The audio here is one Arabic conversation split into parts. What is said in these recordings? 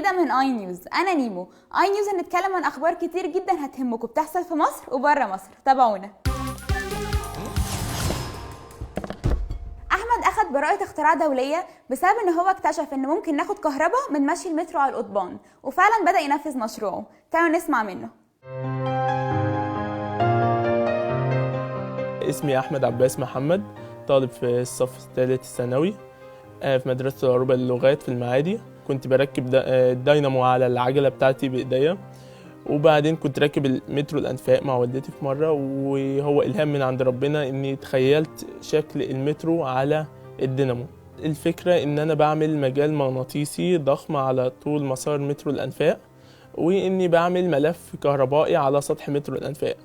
جديدة من اي نيوز. انا نيمو. اي نيوز هنتكلم عن اخبار كتير جدا هتهمكم بتحصل في مصر وبره مصر. تابعونا. احمد اخد براءة اختراع دولية بسبب ان هو اكتشف ان ممكن ناخد كهرباء من مشي المترو على القضبان، وفعلا بدأ ينفذ مشروعه. تعالوا نسمع منه. اسمي أحمد عباس محمد، طالب في الصف الثالث الثانوي في مدرسة العروبة للغات في المعادي. كنت بركب الدينامو على العجلة بتاعتي بإيديا، وبعدين كنت راكب المترو الأنفاق مع والدتي في مرة، وهو إلهام من عند ربنا إني تخيلت شكل المترو على الدينامو. الفكرة إن أنا بعمل مجال مغناطيسي ضخم على طول مسار مترو الأنفاق، وإني بعمل ملف كهربائي على سطح مترو الأنفاق.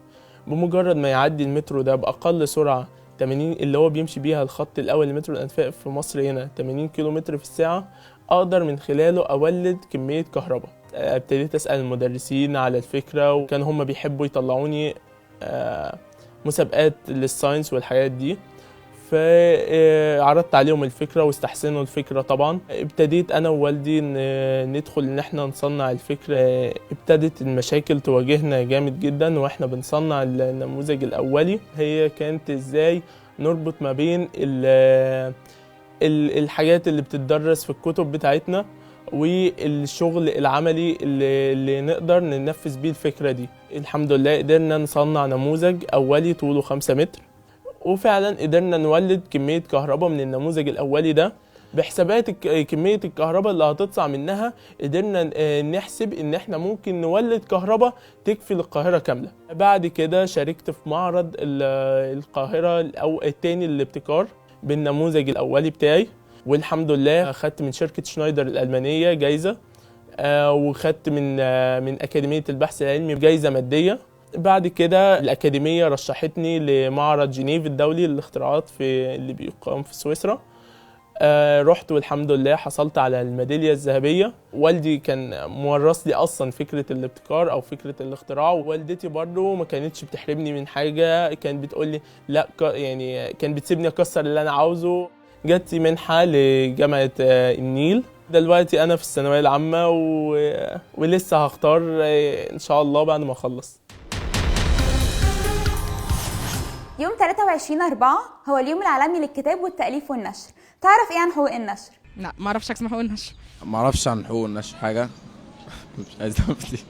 بمجرد ما يعدي المترو ده بأقل سرعة 80 اللي هو بيمشي بيها الخط الأول لمترو الأنفاق في مصر هنا 80 كيلومتر في الساعة، أقدر من خلاله أولد كمية كهرباء. ابتديت أسأل المدرسين على الفكرة، وكان هم بيحبوا يطلعوني مسابقات للساينس والحاجات دي، فعرضت عليهم الفكرة واستحسنوا الفكرة. طبعا ابتديت أنا ووالدي ندخل إن احنا نصنع الفكرة. ابتدت المشاكل تواجهنا جامد جدا واحنا بنصنع النموذج الأولي. هي كانت ازاي نربط ما بين الحاجات اللي بتدرس في الكتب بتاعتنا والشغل العملي اللي نقدر ننفذ بيه الفكرة دي. الحمد لله قدرنا نصنع نموذج أولي طوله 5 متر، وفعلا قدرنا نولد كمية كهرباء من النموذج الأولي ده. بحسابات كمية الكهرباء اللي هتطلع منها قدرنا نحسب إن احنا ممكن نولد كهرباء تكفي للقاهرة كاملة. بعد كده شاركت في معرض القاهرة التاني للابتكار بالنموذج الأولي بتاعي، والحمد لله أخدت من شركة شنايدر الألمانية جايزة، وخدت من أكاديمية البحث العلمي جايزة مادية. بعد كده الأكاديمية رشحتني لمعرض جنيف الدولي للاختراعات اللي بيقام في سويسرا. رحت والحمد لله حصلت على الميدالية الذهبية. والدي كان مورث لي أصلا فكرة الابتكار أو فكرة الاختراع، ووالدتي برضو ما كانتش بتحرمني من حاجة، كانت بتقول لي لا، يعني كان بتسيبني أكسر اللي أنا عاوزه. جات لي منحة لجامعة النيل. دلوقتي أنا في الثانوية العامة ولسه هختار إن شاء الله بعد ما أخلص. يوم 23/4 هو اليوم العالمي للكتاب والتأليف والنشر. تعرف ايه عن حقوق النشر؟ لا، ما اعرفش اسمها حقوق النشر. ما اعرفش عن حقوق النشر حاجه. مش عايز افتي.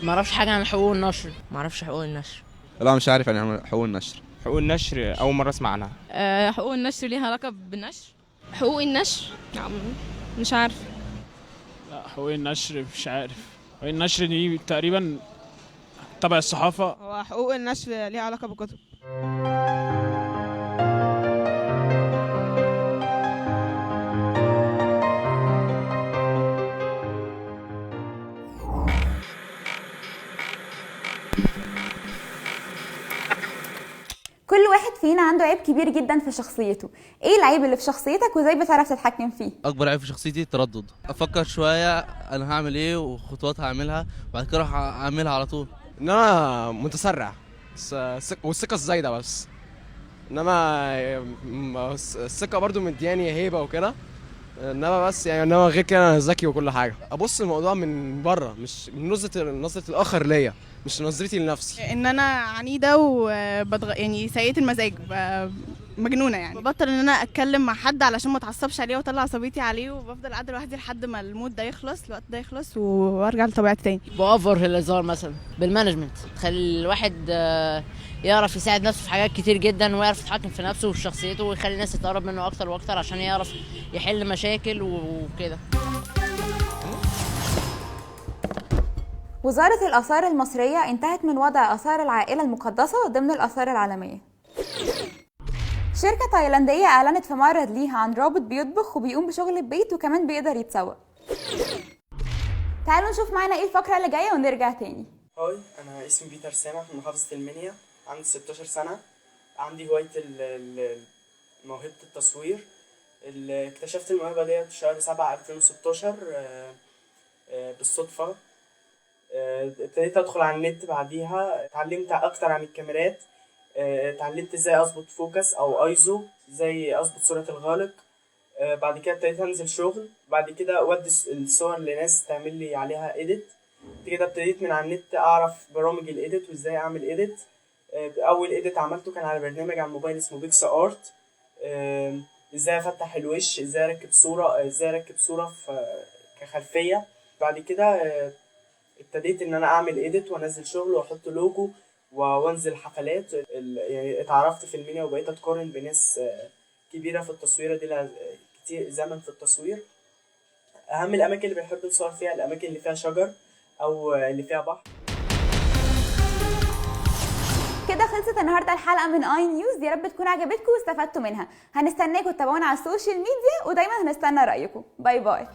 ما اعرفش حاجه عن حقوق النشر. ما اعرفش حقوق النشر. لا، مش عارف يعني حقوق النشر. حقوق النشر اول مره اسمع عنها. حقوق النشر ليها علاقه بالنشر. حقوق النشر مش عارف. لا، حقوق النشر مش عارف. حقوق النشر دي تقريبا تبع الصحافه. هو حقوق النشر ليها علاقه بالكتب. كل واحد فينا عنده عيب كبير جدا في شخصيته. ايه العيب اللي في شخصيتك وازاي بتعرف تتحكم فيه؟ اكبر عيب في شخصيتي التردد. افكر شويه انا هعمل ايه وخطوات هعملها، وبعد كده اروح اعملها على طول. ان انا متسرع والثقه الزايده بس. انما الثقه برضو مدياني هيبه وكده، انما غير كده انا ذكي وكل حاجه. ابص الموضوع من بره، مش من نظره الاخر ليا، مش نظرتي لنفسي. ان انا عنيده يعني سيئه المزاج، مجنونه يعني. ببطل ان انا اتكلم مع حد علشان ما اتعصبش عليه واطلع عصبيتي عليه، وبفضل قاعده لوحدي لحد ما المود ده يخلص، الوقت ده يخلص، وارجع لطبيعتي تاني. بأوفر في الهزار مثلا بالمانجمنت، تخلي الواحد يعرف يساعد نفسه في حاجات كتير جدا، ويعرف يتحكم في نفسه وفي شخصيته، ويخلي الناس تقرب منه اكتر واكتر عشان يعرف يحل مشاكل وكده. وزارة الآثار المصرية انتهت من وضع آثار العائلة المقدسة ضمن الآثار العالمية. شركة تايلاندية أعلنت في معرض ليها عن رابط بيطبخ وبيقوم بشغل البيت وكمان بيقدر يتسوق. تعالوا نشوف معانا ايه الفقرة اللي جاية ونرجع تاني. هاي، أنا اسمي بيتر سامح من محافظة المنيا، عندي 16 سنة. عندي هواية موهبة التصوير. اكتشفت الموهبة دي في شهر 7/2016 بالصدفة. ابتديت ادخل على النت بعديها، اتعلمت اكتر عن الكاميرات، اتعلمت ازاي اظبط فوكس او ايزو، ازاي اظبط صورة الغالق، بعد كده ابتديت انزل شغل، بعد كده اودي الصور لناس تعمل لي عليها ايديت. كده ابتديت من على النت اعرف برامج الايديت وازاي اعمل ايديت. اول ايديت عملته كان على برنامج على الموبايل اسمه بيكسا ارت. ازاي افتح الوش، ازاي اركب صورة كخلفية. بعد كده ابتديت ان انا اعمل ايديت وانزل شغل واحط لوجو وانزل حفلات. يعني اتعرفت في المنيا وبقيت اتقارن بناس كبيرة في التصوير دي كتير زمن في التصوير. اهم الاماكن اللي بنحب نصور فيها الاماكن اللي فيها شجر او اللي فيها بحر. كده خلصت النهارده الحلقه من اي نيوز، يا رب تكون عجبتكم واستفدتوا منها. هنستناكم تتابعونا على السوشيال ميديا ودايما هنستنى رايكم. باي باي.